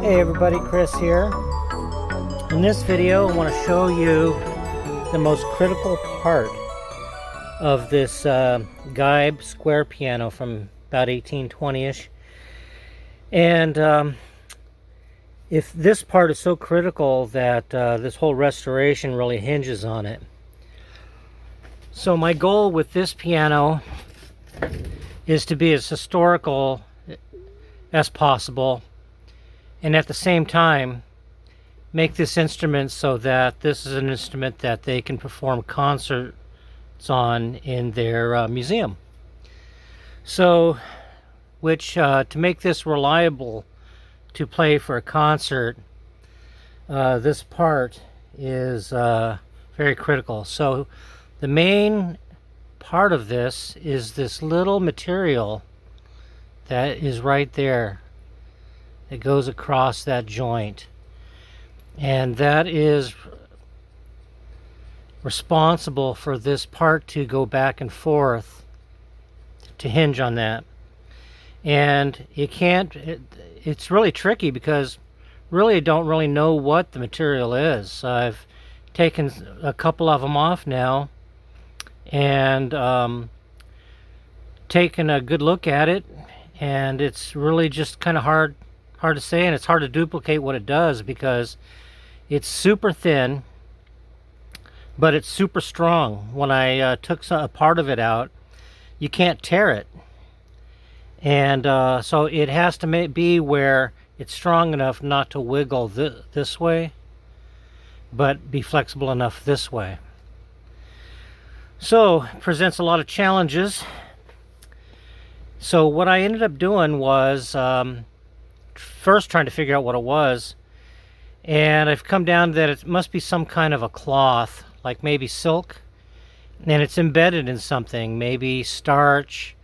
Hey everybody, Chris here. In this video I want to show you the most critical part of this Geib square piano from about 1820-ish. And if this part is so critical that this whole restoration really hinges on it. So my goal with this piano is to be as historical as possible, and at the same time make this instrument so that this is an instrument that they can perform concerts on in their museum. So to make this reliable to play for a concert, this part is very critical. So the main part of this is this little material that is right there. It goes across that joint, and that is responsible for this part to go back and forth, to hinge on that. And it's really tricky because really I don't really know what the material is. I've taken a couple of them off now and taken a good look at it, and it's really just kind of hard to say, and it's hard to duplicate what it does because it's super thin, but it's super strong. When I took a part of it out, you can't tear it, and so it has to be where it's strong enough not to wiggle this way, but be flexible enough this way. So it presents a lot of challenges. So what I ended up doing was first trying to figure out what it was, and I've come down to that it must be some kind of a cloth, like maybe silk, and it's embedded in something, maybe starch.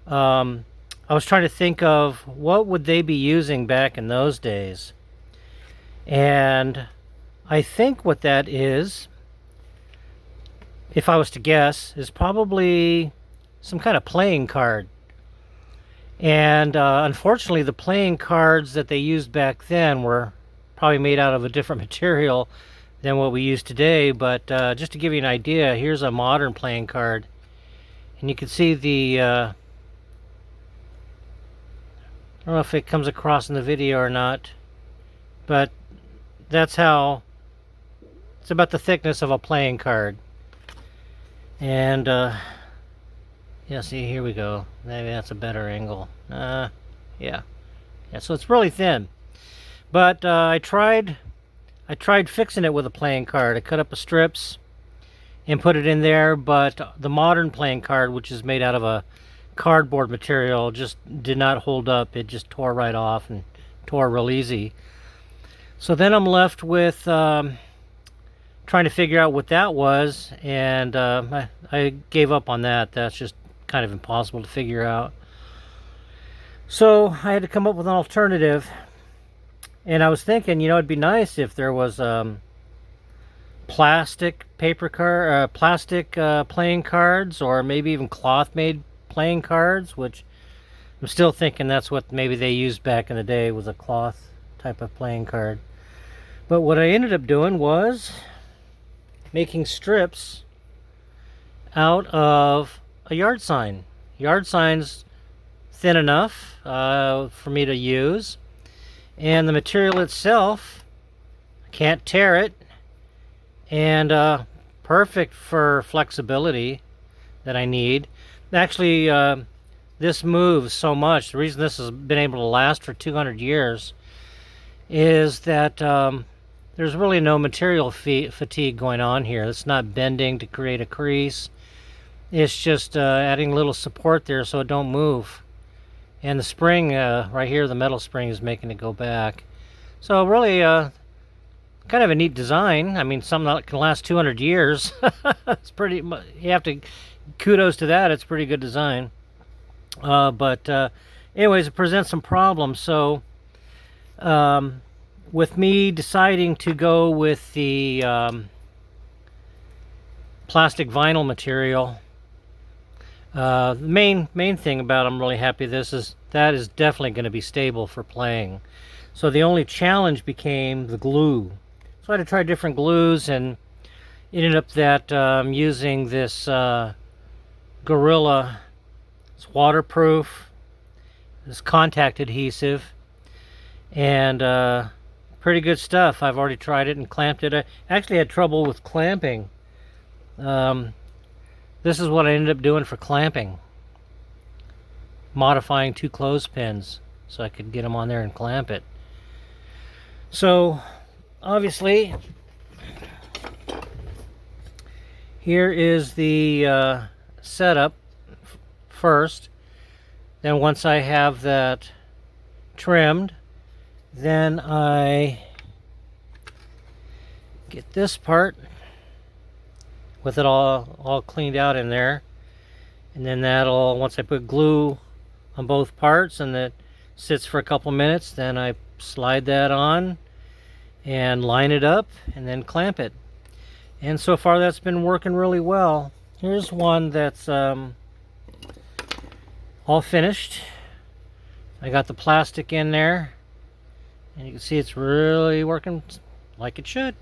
I was trying to think of what would they be using back in those days, and I think what that is, if I was to guess, is probably some kind of playing card. And unfortunately, the playing cards that they used back then were probably made out of a different material than what we use today. But just to give you an idea, here's a modern playing card. And you can see the... I don't know if it comes across in the video or not, but that's how... It's about the thickness of a playing card. And... yeah, see, here we go. Maybe that's a better angle. Yeah, so it's really thin. But I tried fixing it with a playing card. I cut up the strips and put it in there, but the modern playing card, which is made out of a cardboard material, just did not hold up. It just tore right off and tore real easy. So then I'm left with trying to figure out what that was, and I gave up on that. That's just kind of impossible to figure out. So I had to come up with an alternative, and I was thinking, it'd be nice if there was plastic playing cards, or maybe even cloth-made playing cards, which I'm still thinking that's what maybe they used back in the day, was a cloth type of playing card. But what I ended up doing was making strips out of a yard sign. Yard sign's thin enough for me to use, and the material itself, I can't tear it, and perfect for flexibility that I need. Actually, this moves so much. The reason this has been able to last for 200 years is that there's really no material fatigue going on here. It's not bending to create a crease. It's just adding a little support there so it don't move. And the spring right here, the metal spring, is making it go back. So really kind of a neat design. I mean, something that can last 200 years. It's pretty, you have to, kudos to that. It's pretty good design. But anyways, it presents some problems. So with me deciding to go with the plastic vinyl material, the main thing about I'm really happy this is that is definitely going to be stable for playing. So the only challenge became the glue. So I had to try different glues, and ended up that using this Gorilla. It's waterproof. This contact adhesive, and pretty good stuff. I've already tried it and clamped it. I actually had trouble with clamping. This is what I ended up doing for clamping. Modifying 2 clothespins so I could get them on there and clamp it. So obviously here is the setup first. Then once I have that trimmed, then I get this part with it all cleaned out in there, and then that'll, once I put glue on both parts and it sits for a couple minutes, then I slide that on and line it up and then clamp it. And so far that's been working really well. Here's one that's all finished. I got the plastic in there, and you can see it's really working like it should.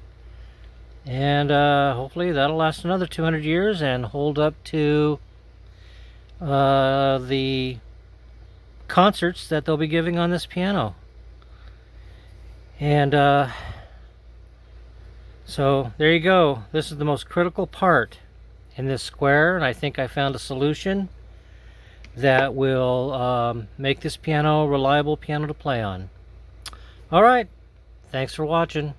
And hopefully that'll last another 200 years and hold up to the concerts that they'll be giving on this piano. And so there you go. This is the most critical part in this square, and I think I found a solution that will make this piano a reliable piano to play on. Alright, thanks for watching.